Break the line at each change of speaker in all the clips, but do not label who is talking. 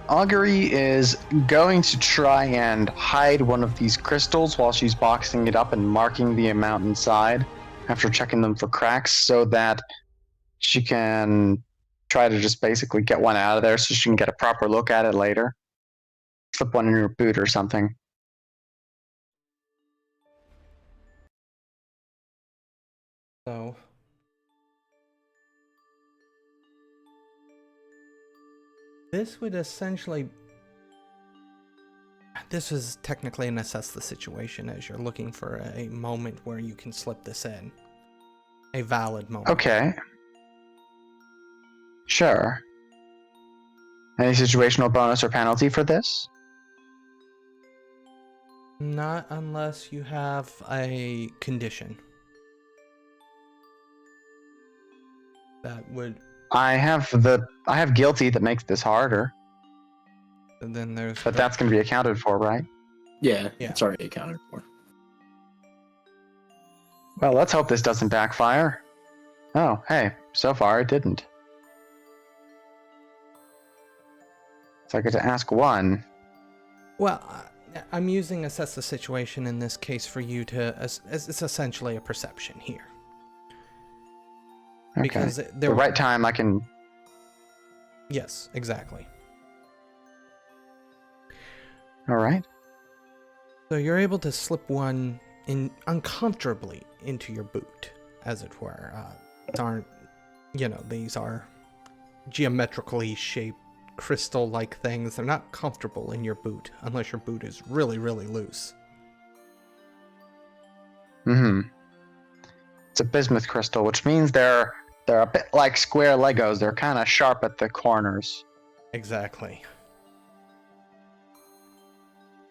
Augury is going to try and hide one of these crystals while she's boxing it up and marking the amount inside after checking them for cracks so that she can try to just basically get one out of there so she can get a proper look at it later. Slip one in her boot or something.
So this would essentially... This is technically an assess the situation, as you're looking for a moment where you can slip this in. A valid moment.
Okay. Sure. Any situational bonus or penalty for this?
Not unless you have a condition. That would...
I have guilty that makes this harder.
And then there's...
But that's going to be accounted for, right?
Yeah, it's already accounted for.
Well, let's hope this doesn't backfire. Oh, hey, so far it didn't. So I get to ask one.
Well, I'm using assess the situation in this case for you to... It's essentially a perception here.
Okay.
Because
the right time I can...
Yes, exactly.
All right.
So you're able to slip one in uncomfortably into your boot, as it were. These are geometrically shaped crystal-like things. They're not comfortable in your boot, unless your boot is really, really loose.
It's a bismuth crystal, which means they're a bit like square Legos. They're kind of sharp at the corners.
Exactly.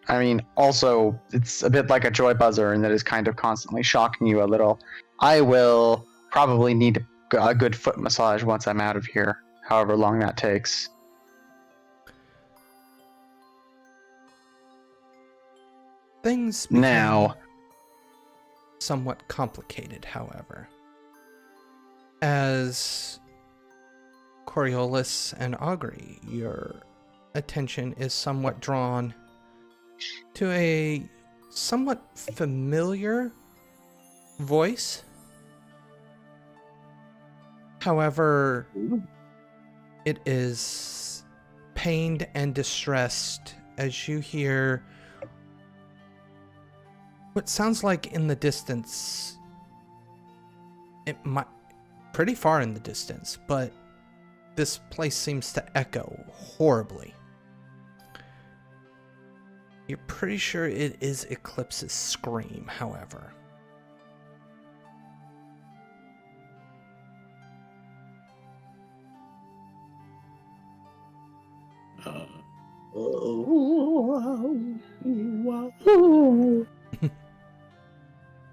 I mean, also, it's a bit like a joy buzzer in that it's kind of constantly shocking you a little. I will probably need a good foot massage once I'm out of here, however long that takes.
Things
now
somewhat complicated, however. As Coriolis and Augury, your attention is somewhat drawn to a somewhat familiar voice. However, it is pained and distressed as you hear what sounds like in the distance. It might pretty far in the distance, but this place seems to echo horribly. You're pretty sure it is Eclipse's scream, however.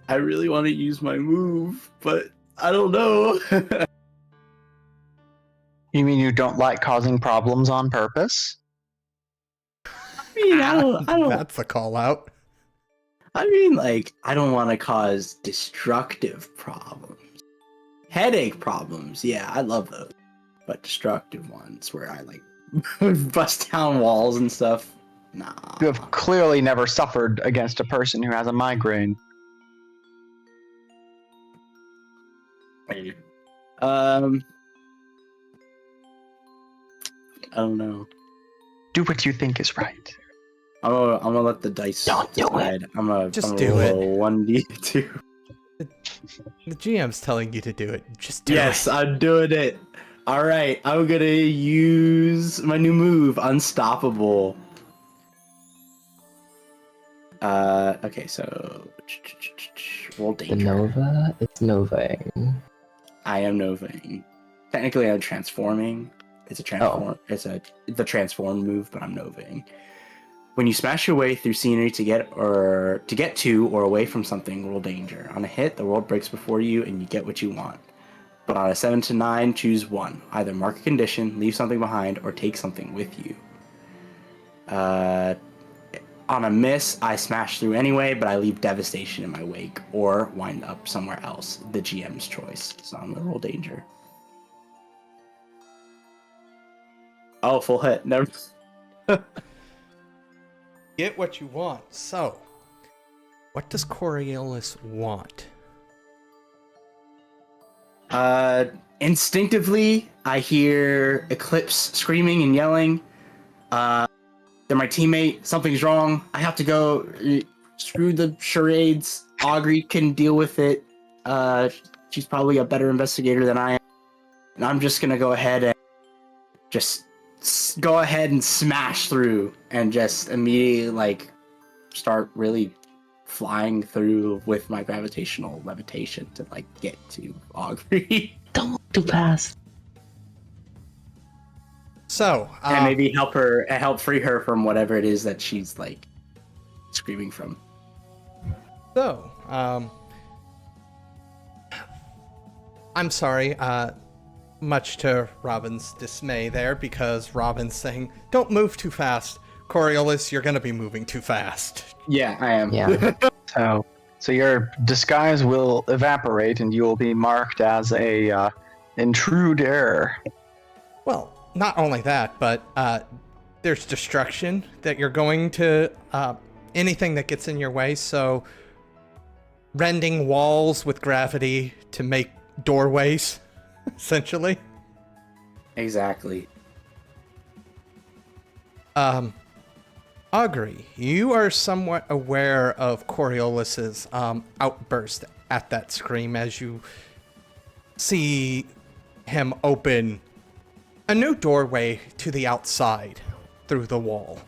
I really want to use my move, but I don't know.
You mean you don't like causing problems on purpose?
I mean, I don't.
That's a call out.
I mean, like, I don't want to cause destructive problems. Headache problems, yeah, I love those. But destructive ones where I, like, bust down walls and stuff, nah.
You have clearly never suffered against a person who has a migraine.
I don't know.
Do what you think is right.
I'm gonna let the dice decide. I'm gonna
do
roll
it.
1d2.
The GM's telling you to do it. Just do it.
Yes, I'm doing it. All right, I'm gonna use my new move, Unstoppable. Okay, so roll danger.
The Nova is Novaing.
I am Novaing. Technically, I'm transforming. It's a transform. It's the transform move, but I'm Novaing. When you smash your way through scenery to get to or away from something, roll danger. On a hit, the world breaks before you, and you get what you want. But on a 7 to 9, choose one. Either mark a condition, leave something behind, or take something with you. On a miss, I smash through anyway, but I leave devastation in my wake, or wind up somewhere else. The GM's choice. So I'm gonna roll danger. Oh, full hit. Never.
Get what you want. So, what does Coriolis want?
Instinctively, I hear Eclipse screaming and yelling. They're my teammate. Something's wrong. I have to go. Screw the charades. Augury can deal with it. She's probably a better investigator than I am. And I'm just gonna go ahead and just go ahead and smash through and just immediately like start really flying through with my gravitational levitation to like get to Augury.
Don't move too fast.
So,
And maybe help free her from whatever it is that she's like screaming from.
So, I'm sorry, much to Robin's dismay there, because Robin's saying, don't move too fast. Coriolis, you're gonna be moving too fast.
Yeah, I am.
Yeah.
So your disguise will evaporate, and you will be marked as a intruder.
Well, not only that, but there's destruction that you're going to, anything that gets in your way, so rending walls with gravity to make doorways, essentially.
Exactly.
Augury, you are somewhat aware of Coriolis's outburst at that scream as you see him open a new doorway to the outside through the wall.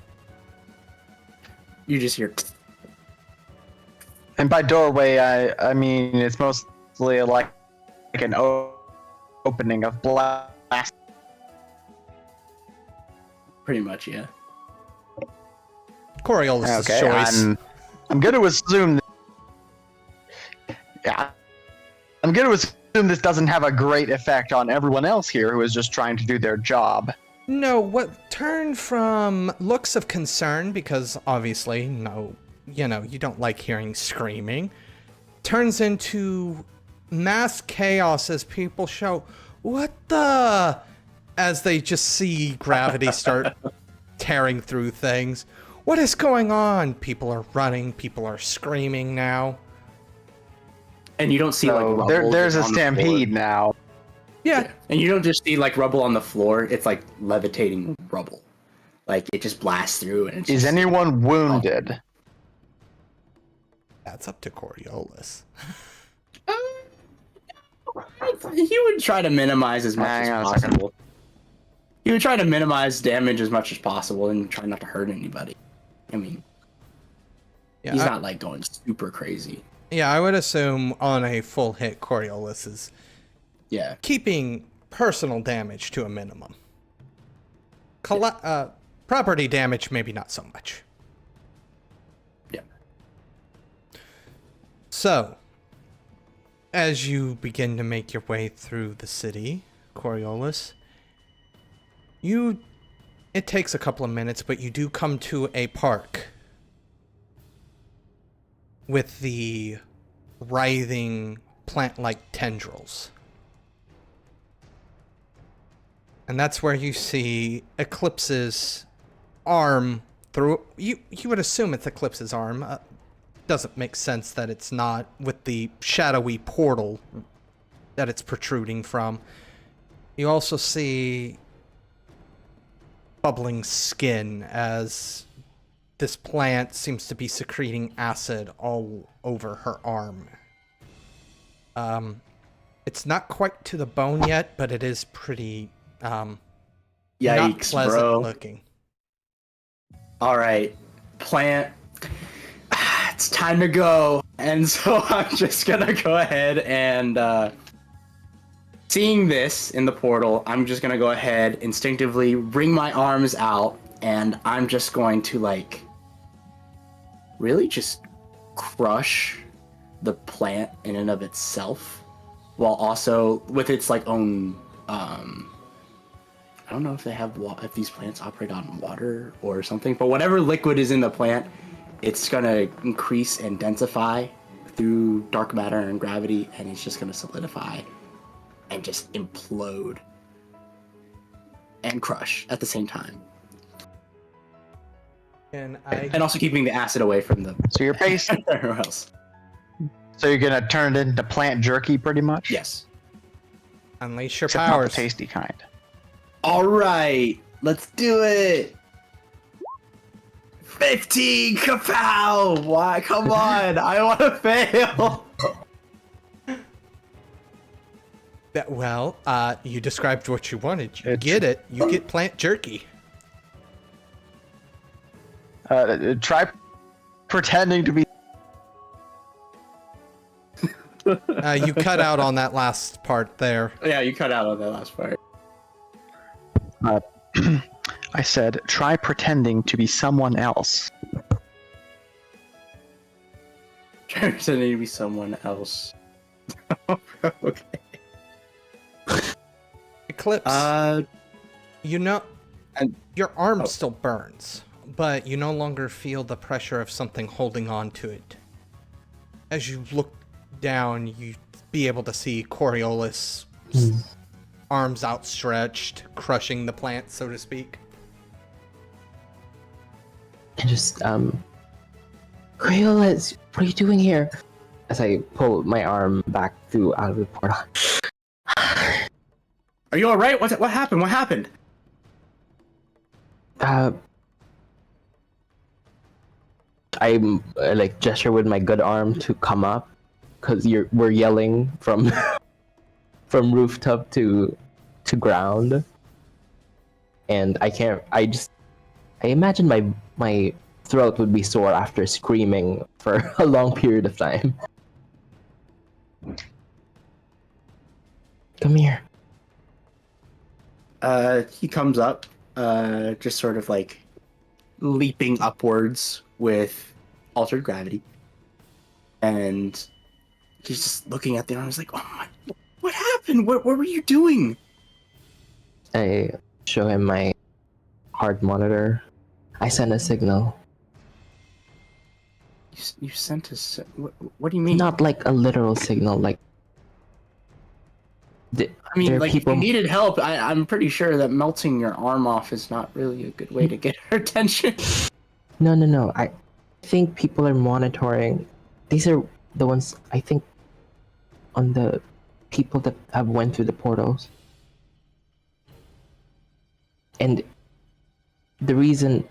You just hear.
And by doorway, I mean it's mostly like an opening of blast.
Pretty much, yeah.
Coriolis'
Okay,
choice.
I'm going to assume. Yeah, I'm going to assume this doesn't have a great effect on everyone else here who is just trying to do their job.
No, what turned from looks of concern, because obviously, no, you don't like hearing screaming, turns into mass chaos as people shout, "What the?" as they just see gravity start tearing through things. What is going on? People are running, people are screaming now.
And you don't see
So
like rubble.
there's a
on the
stampede
floor.
now.
Yeah.
And you don't just see like rubble on the floor, it's like levitating rubble. Like it just blasts through and it's
Is
just,
anyone wounded?
That's up to Coriolis.
he would try to minimize as much
Hang on
as
a second.
possible. He would try to minimize damage as much as possible and try not to hurt anybody. I mean,
Yeah,
he's not like going super crazy.
Yeah, I would assume on a full hit, Coriolis is
Yeah.
keeping personal damage to a minimum. Property damage, maybe not so much.
Yeah.
So, as you begin to make your way through the city, Coriolis, it takes a couple of minutes, but you do come to a park with the writhing plant-like tendrils. And that's where you see Eclipse's arm through. You would assume it's Eclipse's arm. Doesn't make sense that it's not, with the shadowy portal that it's protruding from. You also see bubbling skin as this plant seems to be secreting acid all over her arm. It's not quite to the bone yet, but it is pretty not
Yikes,
pleasant
bro.
looking.
All right, plant. It's time to go. And so I'm just gonna go ahead and seeing this in the portal, I'm just gonna go ahead instinctively wring my arms out, and I'm just going to like really just crush the plant in and of itself, while also with its like own I don't know if they have if these plants operate on water or something, but whatever liquid is in the plant, it's gonna increase and densify through dark matter and gravity, and it's just gonna solidify and just implode and crush at the same time.
And
And also keeping the acid away from the
So you're based.
everyone else.
So you're gonna turn it into plant jerky, pretty much.
Yes.
unleash your
Except not the
powers.
tasty kind.
All right, let's do it. 15, kapow! Why? Come on, I want to fail.
You described what you wanted. You
It's-
get it. You get plant jerky.
Try pretending to be.
You cut out on that last part there.
Yeah, you cut out on that last part.
I said, try pretending to be someone else.
Pretending to be someone else. Okay.
Eclipse. You know,
and-
your arm
oh.
still burns, but you no longer feel the pressure of something holding on to it. As you look down, you be able to see Coriolis, arms outstretched, crushing the plant, so to speak.
And just, Coriolis, what are you doing here? As I pull my arm back out of the portal.
Are you all right? What happened? What happened?
I'm like gesture with my good arm to come up, cause we're yelling from from rooftop to ground, and I can't. I imagine my throat would be sore after screaming for a long period of time. Come here.
He comes up, just sort of like leaping upwards with altered gravity, and he's just looking at the arm. He's like, "Oh my, what happened? What were you doing?"
I show him my heart monitor. I send a signal.
You sent us. What do you mean?
Not like a literal signal, like.
I mean,
there are
like,
people-
if you needed help, I'm pretty sure that melting your arm off is not really a good way to get her attention.
No. I think people are monitoring. These are the ones I think on the people that have went through the portals. And the reason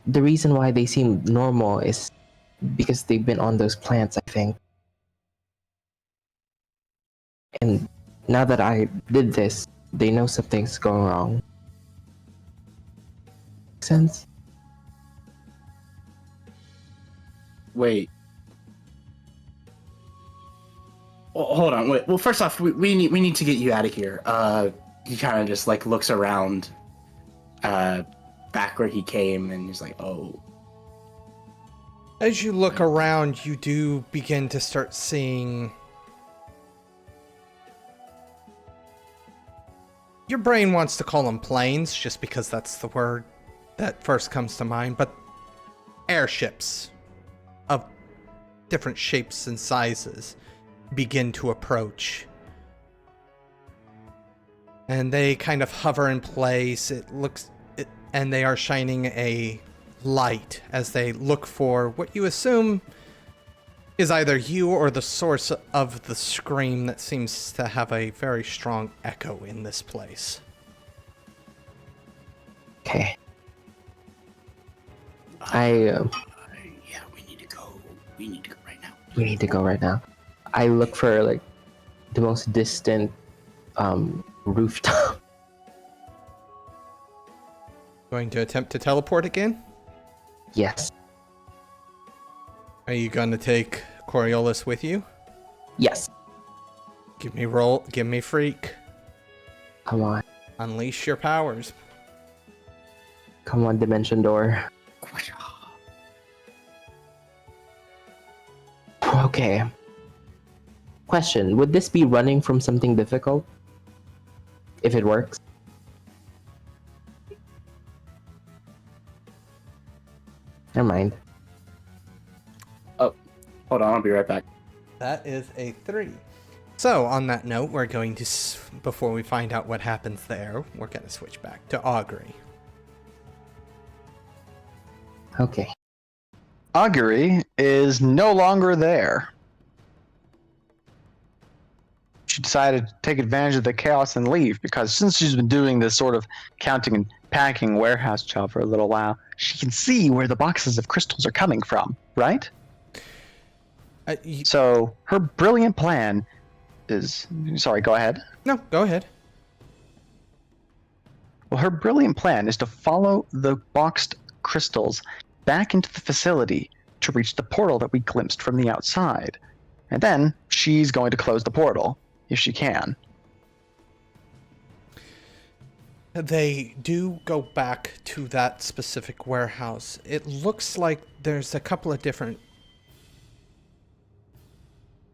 why they seem normal is because they've been on those plants, I think. And now that I did this, they know something's going wrong. Make sense?
Wait. Well, hold on. Wait. Well, first off, we need to get you out of here. He kind of just like looks around, back where he came, and he's like, "Oh."
As you look around, you do begin to start seeing. Your brain wants to call them planes, just because that's the word that first comes to mind, but airships of different shapes and sizes begin to approach. And they kind of hover in place. And they are shining a light as they look for what you assume is either you or the source of the scream that seems to have a very strong echo in this place.
Okay. I
Yeah, we need to go. We need to go right now.
We need to go right now. I look for like the most distant rooftop.
Going to attempt to teleport again?
Yes.
Are you going to take Coriolis with you?
Yes.
Give me freak.
Come on.
Unleash your powers.
Come on, dimension door. Okay. Question, would this be running from something difficult? If it works? Never mind.
Hold on, I'll be right back.
That is a 3. So, on that note, we're going to, before we find out what happens there, we're going to switch back to Augury.
Okay.
Augury is no longer there. She decided to take advantage of the chaos and leave, because since she's been doing this sort of counting and packing warehouse job for a little while, she can see where the boxes of crystals are coming from, right? So her brilliant plan is... Sorry, go ahead.
No, go ahead.
Well, her brilliant plan is to follow the boxed crystals back into the facility to reach the portal that we glimpsed from the outside. And then she's going to close the portal, if she can.
They do go back to that specific warehouse. It looks like there's a couple of different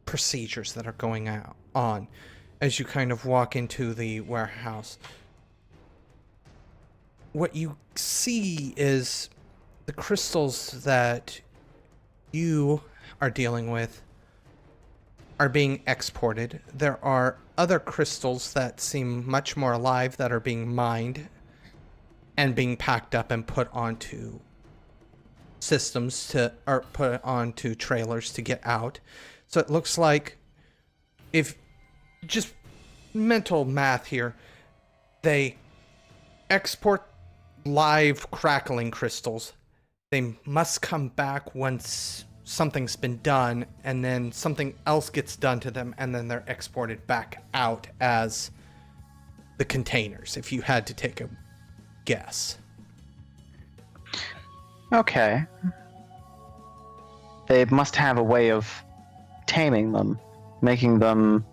procedures that are going on as you kind of walk into the warehouse. What you see is the crystals that you are dealing with are being exported. There are other crystals that seem much more alive that are being mined and being packed up and put onto systems or put onto trailers to get out. So it looks like, if just mental math here, they export live crackling crystals. They must come back once something's been done, and then something else gets done to them, and then they're exported back out as the containers, if you had to take a guess.
Okay. They must have a way of taming them, making them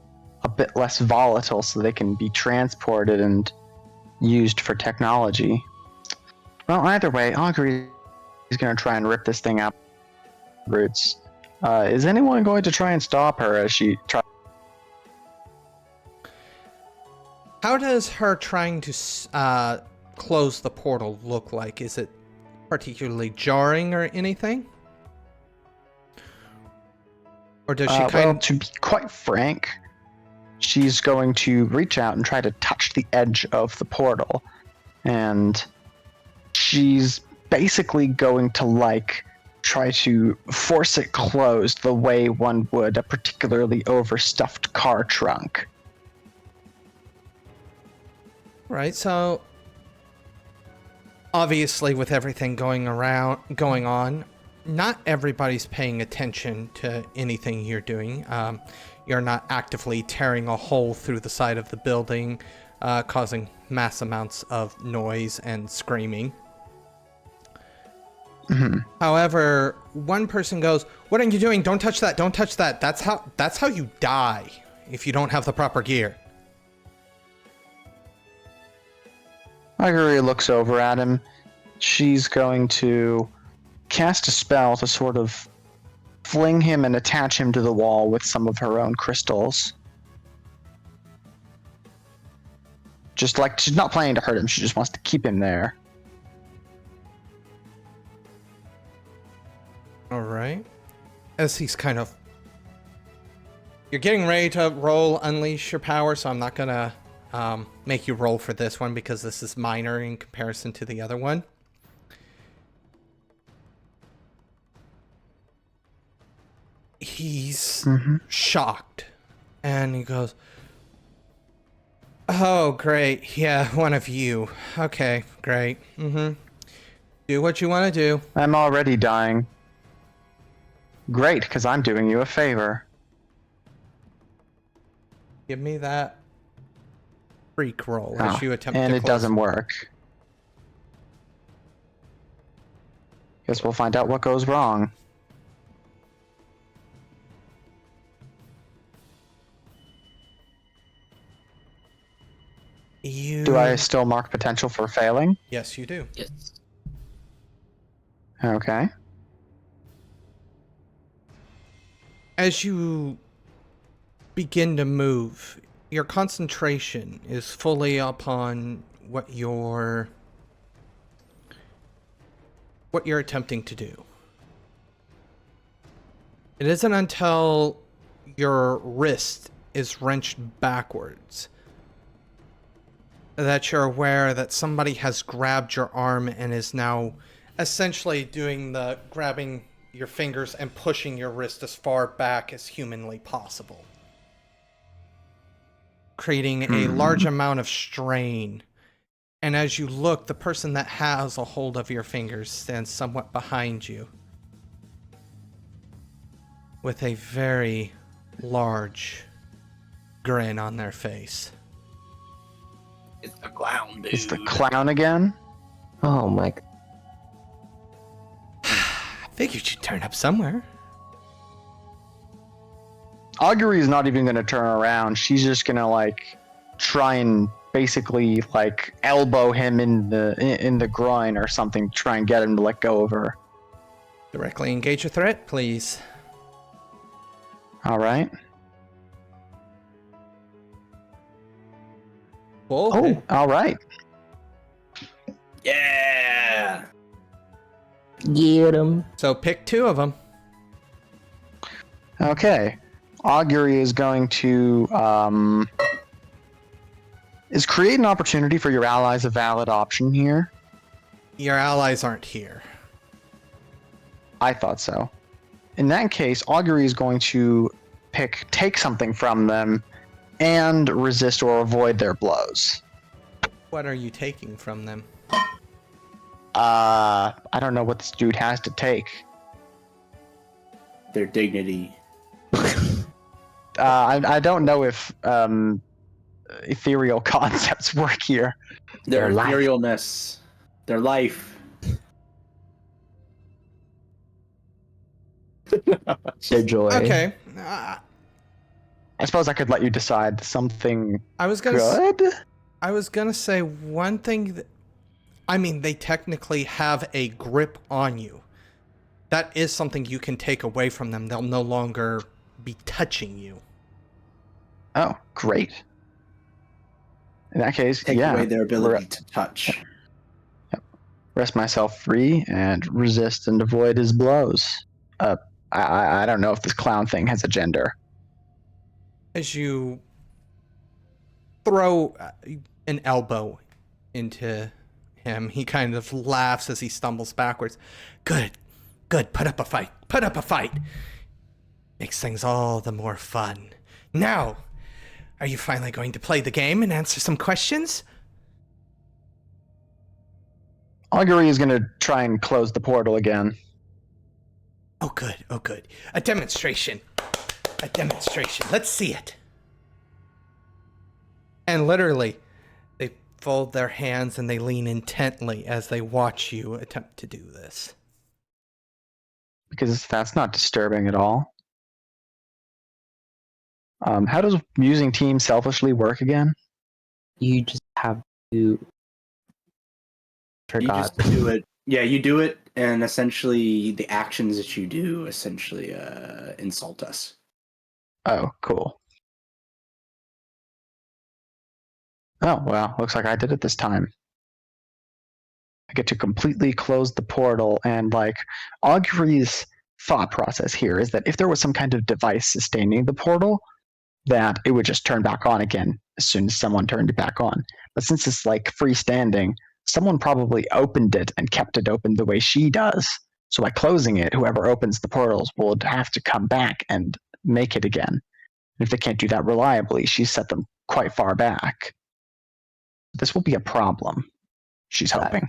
a bit less volatile so they can be transported and used for technology. Well, either way, Augury is going to try and rip this thing up roots. Is anyone going to try and stop her as she tries?
How does her trying to close the portal look like? Is it particularly jarring or anything? Or does she
Well, to be quite frank, she's going to reach out and try to touch the edge of the portal. And she's basically going to, try to force it closed the way one would a particularly overstuffed car trunk.
Right, so obviously with everything going on, not everybody's paying attention to anything you're doing. You're not actively tearing a hole through the side of the building, causing mass amounts of noise and screaming.
Mm-hmm.
However, one person goes, "What are you doing? Don't touch that! Don't touch that! That's how you die if you don't have the proper gear."
Augury looks over at him. She's going to cast a spell to sort of fling him and attach him to the wall with some of her own crystals. Just she's not planning to hurt him, she just wants to keep him there.
Alright. As he's kind of... You're getting ready to roll Unleash Your Power, so I'm not gonna make you roll for this one because this is minor in comparison to the other one. He's shocked. And he goes, "Oh, great. Yeah, one of you. Okay, great. Do what you want to do."
I'm already dying. Great, because I'm doing you a favor.
Give me that freak roll as you attempt
and
to
it
close.
doesn't work. Guess we'll find out what goes wrong. Do I still mark potential for failing?
Yes, you do.
Yes.
Okay.
As you begin to move, your concentration is fully upon what you're attempting to do. It isn't until your wrist is wrenched backwards that you're aware that somebody has grabbed your arm and is now essentially doing the grabbing your fingers and pushing your wrist as far back as humanly possible, creating a large amount of strain. And as you look, the person that has a hold of your fingers stands somewhat behind you with a very large grin on their face.
It's the clown, dude.
It's the clown again?
Oh my.
I figured you'd turn up somewhere.
Augury is not even going to turn around. She's just going to like try and basically like elbow him in the groin or something, try and get him to let go of her.
Directly engage a threat, please.
All right.
Cool.
Oh, all right.
Yeah.
Get him.
So pick two of them.
Okay. Augury is going to is create an opportunity for your allies a valid option here?
Your allies aren't here.
I thought so. In that case, Augury is going to take something from them and resist or avoid their blows.
What are you taking from them?
I don't know what this dude has to take.
Their dignity.
I don't know if ethereal concepts work here.
Their
life.
etherealness. Their life.
Their joy.
Okay.
I suppose I could let you decide something
I was gonna
good.
I was gonna say one thing that, I mean, they technically have a grip on you. That is something you can take away from them. They'll no longer be touching you.
Oh, great. In that case,
Take
yeah.
away their ability to touch.
Rest myself free and resist and avoid his blows. I don't know if this clown thing has a gender.
As you throw an elbow into him, he kind of laughs as he stumbles backwards. Good. Put up a fight. Makes things all the more fun. Now, are you finally going to play the game and answer some questions?
Augury is going to try and close the portal again.
Oh, good. A demonstration. Let's see it. And literally, they fold their hands and they lean intently as they watch you attempt to do this.
Because that's not disturbing at all. How does using team selfishly work again?
You just have to.
You
Forgot.
just do it. Yeah, you do it, and essentially the actions that you do essentially insult us.
Oh, cool. Oh, well, looks like I did it this time. I get to completely close the portal, and like Augury's thought process here is that if there was some kind of device sustaining the portal, that it would just turn back on again as soon as someone turned it back on. But since it's like freestanding, someone probably opened it and kept it open the way she does. So by closing it, whoever opens the portals will have to come back and make it again. And if they can't do that reliably, she's set them quite far back. This will be a problem, she's hoping.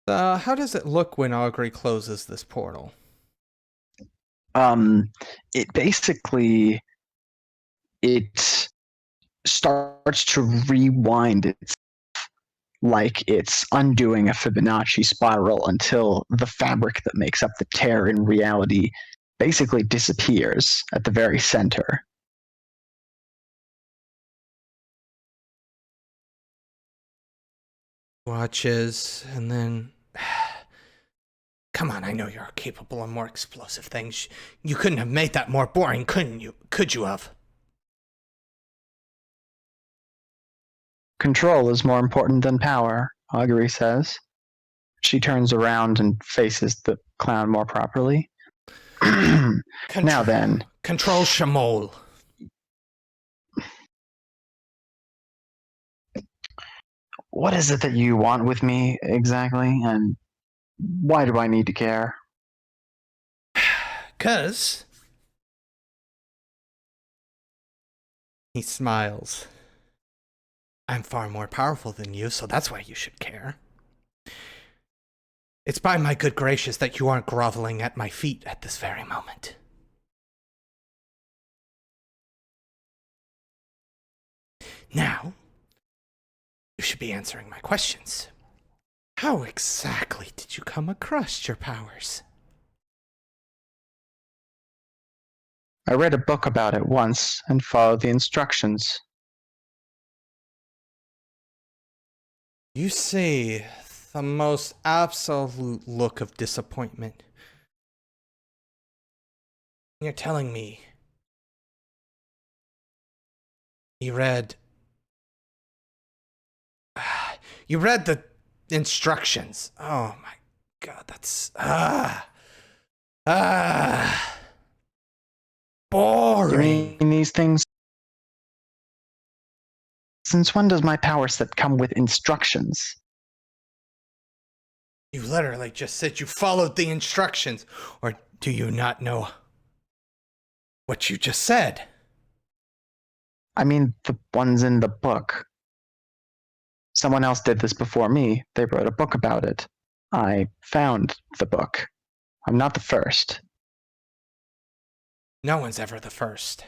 How does it look when Augury closes this portal?
It basically starts to rewind itself like it's undoing a Fibonacci spiral until the fabric that makes up the tear in reality basically disappears at the very center.
Watches, and then... Come on, I know you're capable of more explosive things. You couldn't have made that more boring, couldn't you? Could you have?
Control is more important than power, Augury says. She turns around and faces the clown more properly. Now then.
Control Shamol.
What is it that you want with me exactly? And Why do I need to care?
'Cause he smiles. I'm far more powerful than you, so that's why you should care. It's by my good gracious that you aren't groveling at my feet at this very moment. Now, you should be answering my questions. How exactly did you come across your powers?
I read a book about it once and followed the instructions.
You see the most absolute look of disappointment. You're telling me you read the instructions. Oh my god, that's boring.
You mean these things? Since when does my power set come with instructions?
You literally just said you followed the instructions. Or do you not know what you just said?
I mean, the ones in the book. Someone else did this before me. They wrote a book about it. I found the book. I'm not the first.
No one's ever the first.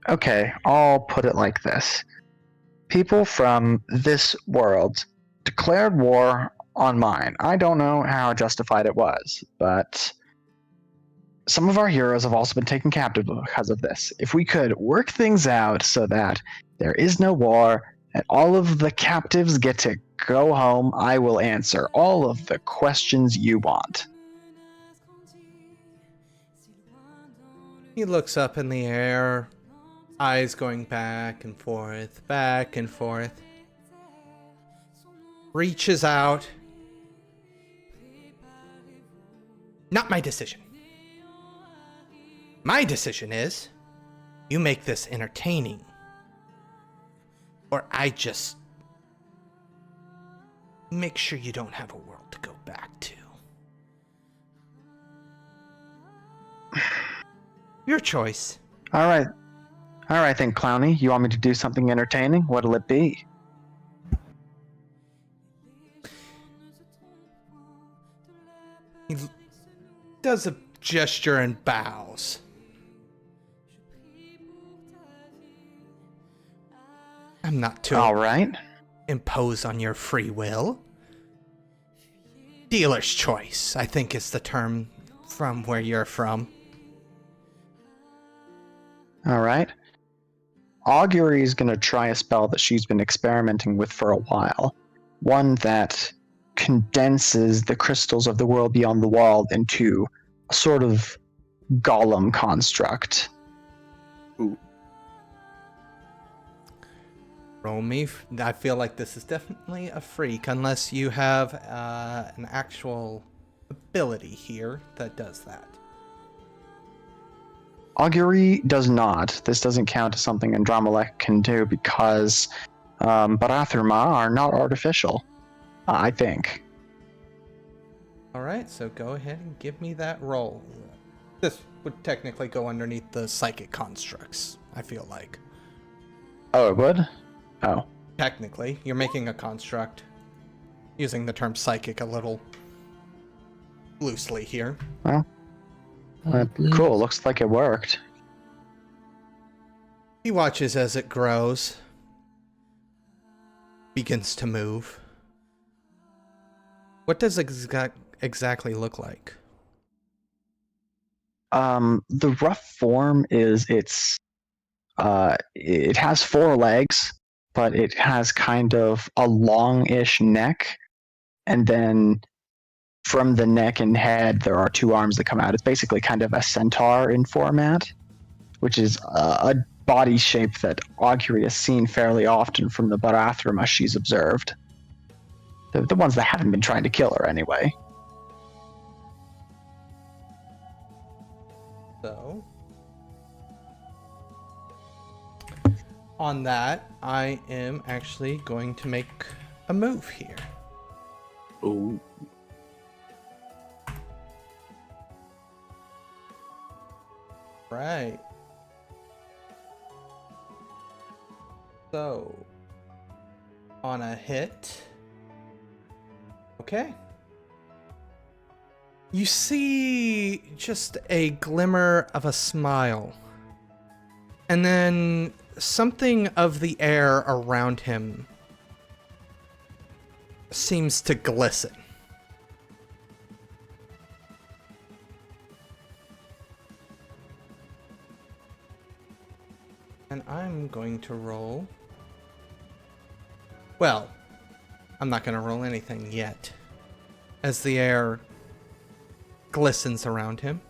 Okay, I'll put it like this. People from this world declared war on mine. I don't know how justified it was, but some of our heroes have also been taken captive because of this. If we could work things out so that there is no war and all of the captives get to go home, I will answer all of the questions you want.
He looks up in the air, eyes going back and forth, reaches out. Not my decision. My decision is, you make this entertaining, or I just make sure you don't have a world to go back to. Your choice.
All right then, Clowny. You want me to do something entertaining? What'll it be?
He does a gesture and bows. I'm not to
All right.
impose on your free will. Dealer's choice, I think, is the term from where you're from.
All right. Augury is going to try a spell that she's been experimenting with for a while. One that condenses the crystals of the world beyond the wall into a sort of golem construct.
Ooh.
Roll me. I feel like this is definitely a freak, unless you have an actual ability here that does that.
Augury does not. This doesn't count as something Andromelech can do because Barathurma are not artificial, I think.
Alright, so go ahead and give me that roll. This would technically go underneath the psychic constructs, I feel like.
Oh, it would? Oh.
Technically, you're making a construct. Using the term psychic a little loosely here.
Well, cool. Looks like it worked.
He watches as it grows. Begins to move. What does exactly look like?
The rough form is it has 4 legs, but it has kind of a long-ish neck, and then from the neck and head there are 2 arms that come out. It's basically kind of a centaur in format, which is a body shape that Augury has seen fairly often from the Barathurma she's observed. The ones that haven't been trying to kill her anyway.
So, on that, I am actually going to make a move here.
Ooh.
Right. So, on a hit. Okay. You see just a glimmer of a smile. And then something of the air around him seems to glisten. And I'm going to roll. Well, I'm not going to roll anything yet. As the air glistens around him,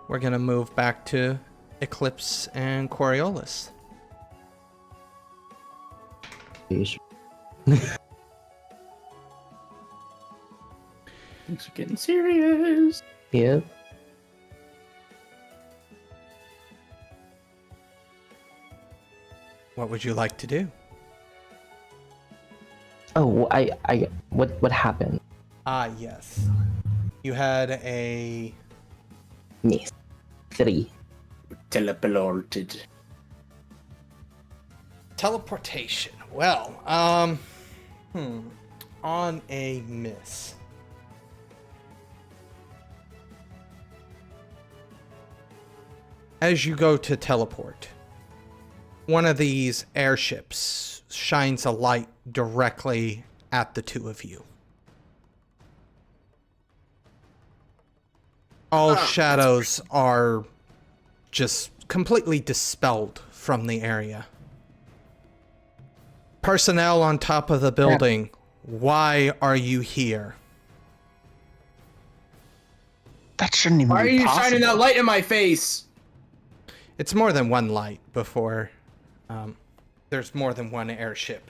we're going to move back to Eclipse and Coriolis.
Things are getting serious.
Yep.
What would you like to do?
Oh, what happened?
Ah, yes. You had a...
Yes. 3.
Teleported.
teleportation. Well, on a miss. As you go to teleport, one of these airships shines a light directly at the two of you. All shadows are just completely dispelled from the area. Personnel on top of the building, why are you here?
That shouldn't even
Why are
be
you
possible.
shining that light in my face?
It's more than one light before there's more than one airship.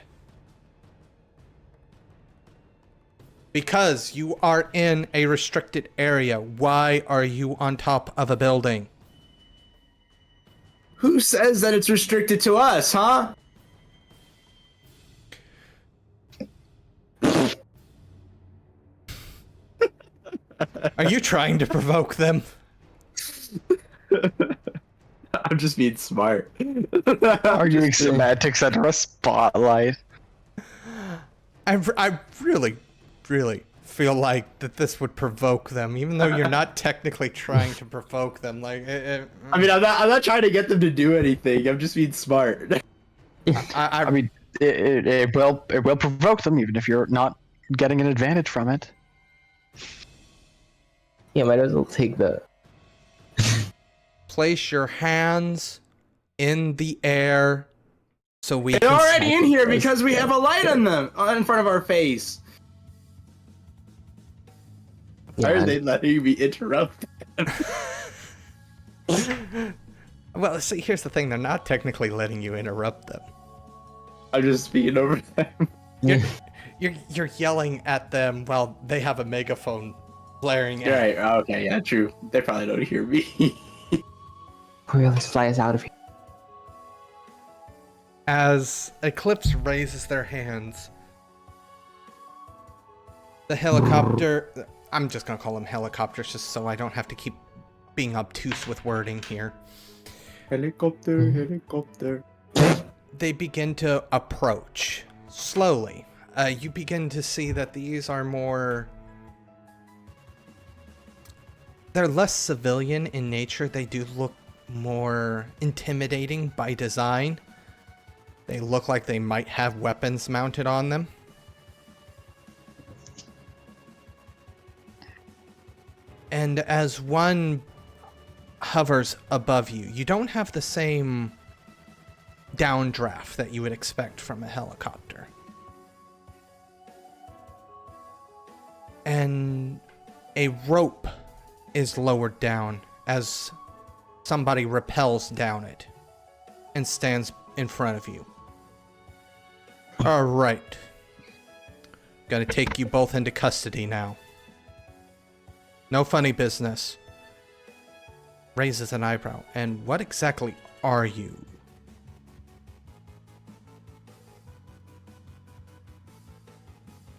Because you are in a restricted area, why are you on top of a building?
Who says that it's restricted to us, huh?
Are you trying to provoke them?
I'm just being smart.
Arguing semantics under a spotlight.
I really feel like that this would provoke them, even though you're not technically trying to provoke them. Like,
I mean, I'm not trying to get them to do anything. I'm just being smart.
I mean, it will provoke them even if you're not getting an advantage from it.
Yeah, might as well take the.
place your hands in the air so we
They're
can
already in here because we have a light on them in front of our face. Why are they letting me interrupt?
Well, see, here's the thing, they're not technically letting you interrupt them.
I'm just speaking over them.
You're yelling at them while they have a megaphone blaring at.
Right. Okay. Yeah. True. They probably don't hear me.
Coriolis, fly us out of here.
As Eclipse raises their hands, the helicopter... I'm just gonna call them helicopters just so I don't have to keep being obtuse with wording here.
Helicopter. Helicopter.
They begin to approach slowly. You begin to see that these are more... They're less civilian in nature. They do look more intimidating by design. They look like they might have weapons mounted on them. And as one hovers above you, you don't have the same downdraft that you would expect from a helicopter. And a rope is lowered down as somebody rappels down it and stands in front of you. All right. Gonna take you both into custody now. No funny business. raises an eyebrow. And what exactly are you?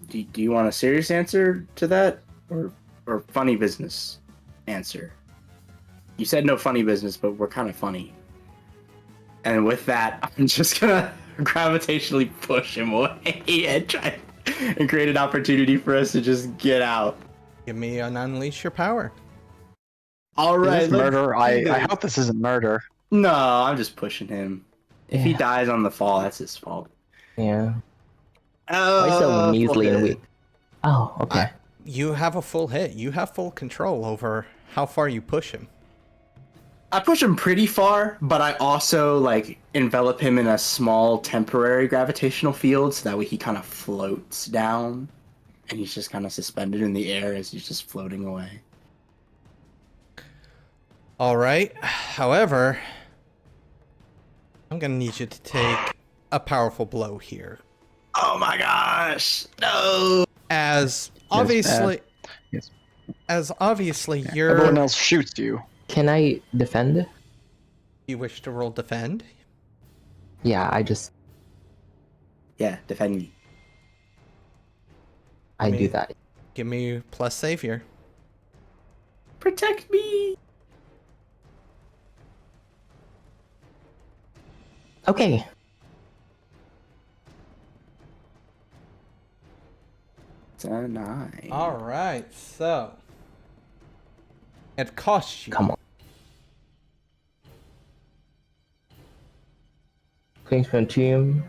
Do you want a serious answer to that, or funny business answer? You said no funny business, but we're kind of funny. And with that, I'm just gonna gravitationally push him away and try and create an opportunity for us to just get out.
Give me an unleash your power.
All
Is
right,
this murder? I hope this isn't murder.
No, I'm just pushing him. If he
Yeah.
dies on the fall, that's his fault.
Yeah. Why so measly and weak? Oh, okay.
You have a full hit. You have full control over how far you push him.
I push him pretty far, but I also like envelop him in a small temporary gravitational field, so that way he kind of floats down, and he's just kind of suspended in the air as he's just floating away.
All right. However, I'm going to need you to take a powerful blow here.
Oh my gosh! No!
As obviously,
Yes.
you're...
Everyone else shoots you.
Can I defend?
You wish to roll defend?
Yeah,
Yeah, defend me.
I do that.
Give me plus savior.
Protect me!
Okay.
It's a 9.
All right, so it costs you.
Come on. Queen's Contium.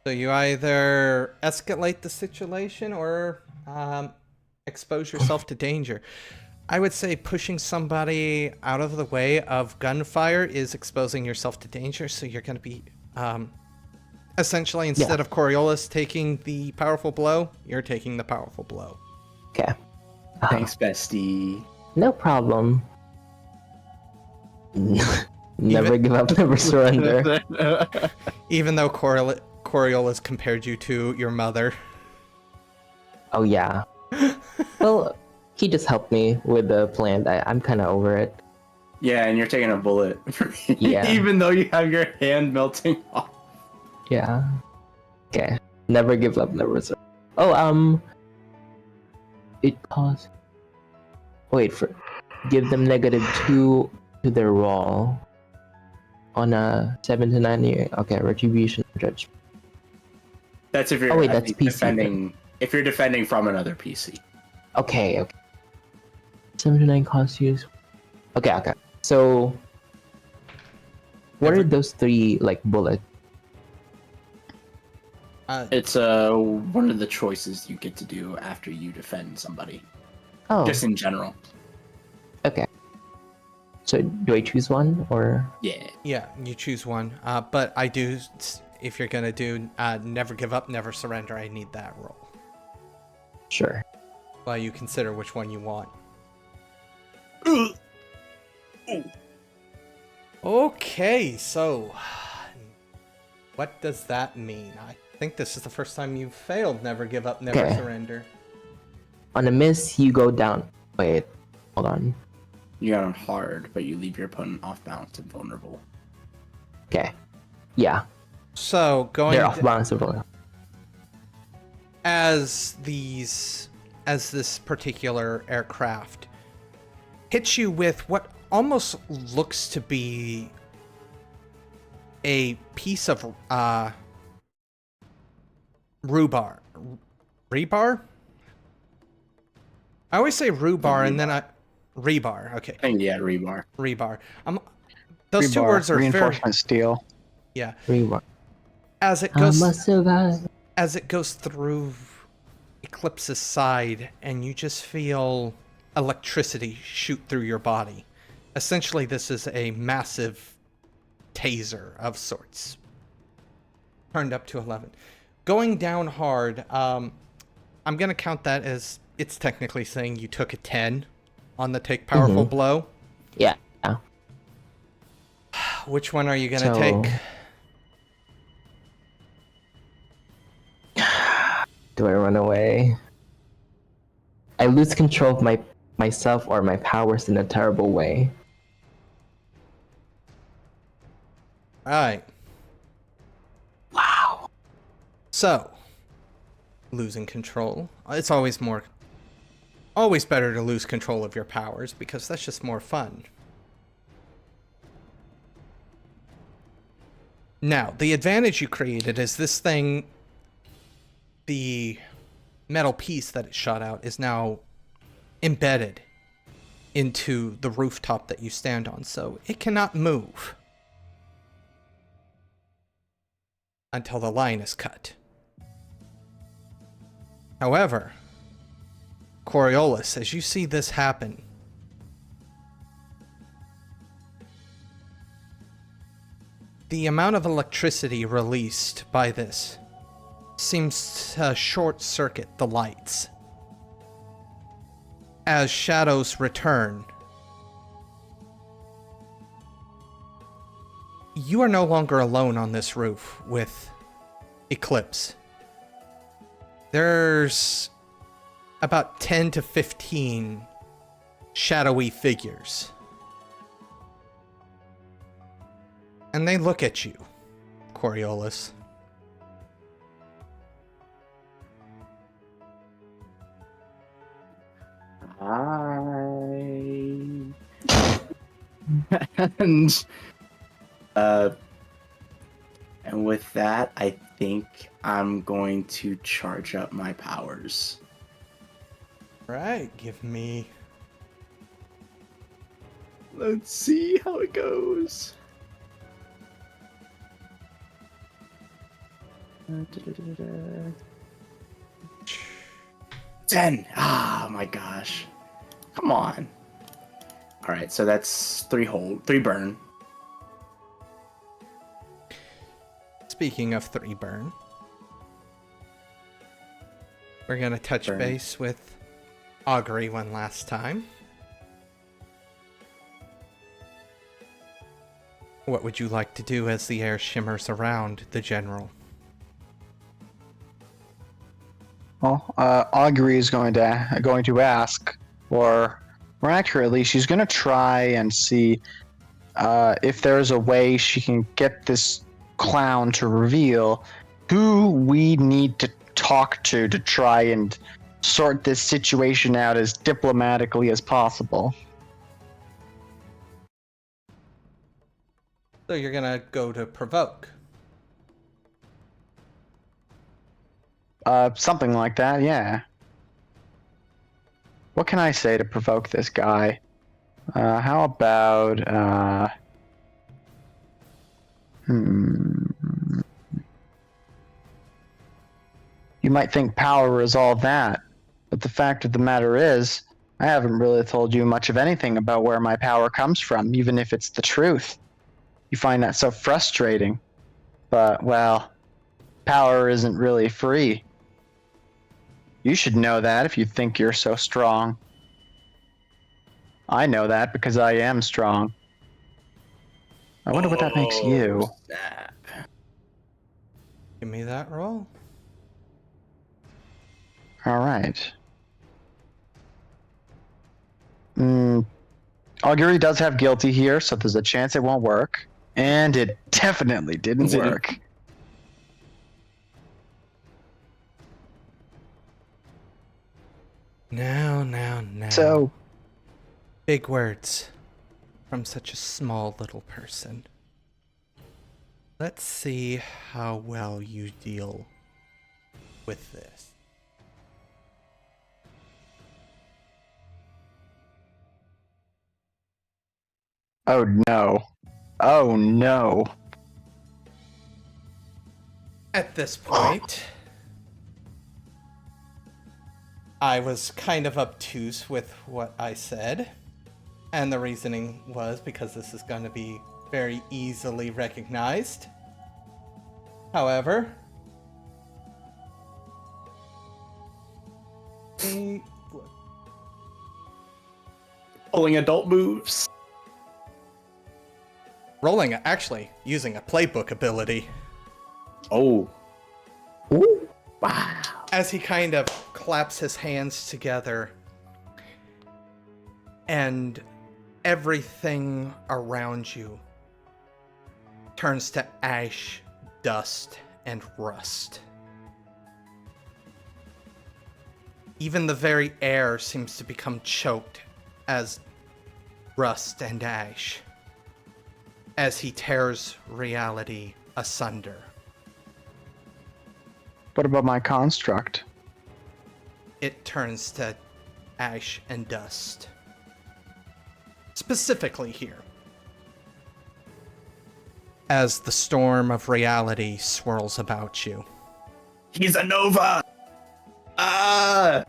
So you either escalate the situation or expose yourself to danger. I would say pushing somebody out of the way of gunfire is exposing yourself to danger, so you're going to be essentially, instead of Coriolis taking the powerful blow, you're taking the powerful blow.
Okay.
Thanks, bestie.
No problem. Never give up, never surrender.
Even though Coriolis compared you to your mother.
Oh yeah. Well, he just helped me with the plan. I'm kind of over it.
Yeah, and you're taking a bullet.
Yeah.
Even though you have your hand melting off.
Yeah. Okay. Never give up, never surrender. Oh, it costs. Wait for. Give them -2 to their roll. On a 7 to 9 year. Okay, retribution judge.
That's if you're
Oh, wait, that's PC.
defending. If you're defending from another PC.
Okay. 7 to 9 cost use. Okay. So, what are those 3 like bullets?
It's one of the choices you get to do after you defend somebody.
Oh.
Just in general.
Okay. So do I choose one or?
Yeah.
Yeah, you choose one. But I do, if you're going to do never give up, never surrender, I need that roll.
Sure.
While you consider which one you want. Okay, so what does that mean? I think this is the first time you've failed never give up, never surrender.
On a miss, you go down. Wait, hold on.
You got on hard, but you leave your opponent off balance and vulnerable.
Okay. Yeah.
So going
They're off balance and vulnerable.
as this particular aircraft hits you with what almost looks to be a piece of rhubarb. Rebar? I always say rhubarb and then rebar. Okay.
I think, yeah, rebar.
Rebar. Those two
Rebar,
words are
reinforcement
very
steel.
yeah.
Rebar.
As it
I
goes
must survive.
as it goes through Eclipse's side, and you just feel electricity shoot through your body. Essentially, this is a massive taser of sorts. Turned up to 11. Going down hard, I'm going to count that as it's technically saying you took a 10 on the take powerful blow.
Yeah.
Which one are you going to
So-
take?
Do I run away? I lose control of my myself or my powers in a terrible way.
Right.
Wow.
So, losing control. It's always better to lose control of your powers because that's just more fun. Now, the advantage you created is this thing, the metal piece that it shot out is now embedded into the rooftop that you stand on, so it cannot move until the line is cut. However, Coriolis, as you see this happen, the amount of electricity released by this seems to short-circuit the lights. As shadows return, you are no longer alone on this roof with Eclipse. There's about 10 to 15 shadowy figures. And they look at you, Coriolis.
Hi. And with that, I think I'm going to charge up my powers.
Right, give me...
Let's see how it goes. 10. Ah, my gosh. Come on. All right, so that's 3 burn.
Speaking of 3 burn, we're gonna touch base with Augury one last time. What would you like to do as the air shimmers around the general?
Well, Augury is going to ask, or more accurately, she's going to try and see if there's a way she can get this clown to reveal who we need to talk to try and sort this situation out as diplomatically as possible.
So you're gonna go to provoke.
Something like that, yeah. What can I say to provoke this guy? How about, You might think power is all that, but the fact of the matter is, I haven't really told you much of anything about where my power comes from, even if it's the truth. You find that so frustrating. But, well, power isn't really free. You should know that if you think you're so strong. I know that because I am strong. I wonder what that makes you.
Snap.
Give me that roll.
Alright. Augury does have guilty here, so there's a chance it won't work. And it definitely didn't work.
Now.
So,
Big words from such a small little person. Let's see how well you deal with this.
oh no. Oh no.
At this point, I was kind of obtuse with what I said. And the reasoning was because this is going to be very easily recognized. However,
Pulling adult moves.
actually using a playbook ability.
Oh. Ooh. Wow.
As he kind of claps his hands together, and everything around you turns to ash, dust, and rust. Even the very air seems to become choked as rust and ash, as he tears reality asunder.
What about my construct?
It turns to ash and dust. Specifically here. As the storm of reality swirls about you.
He's a Nova! Ah!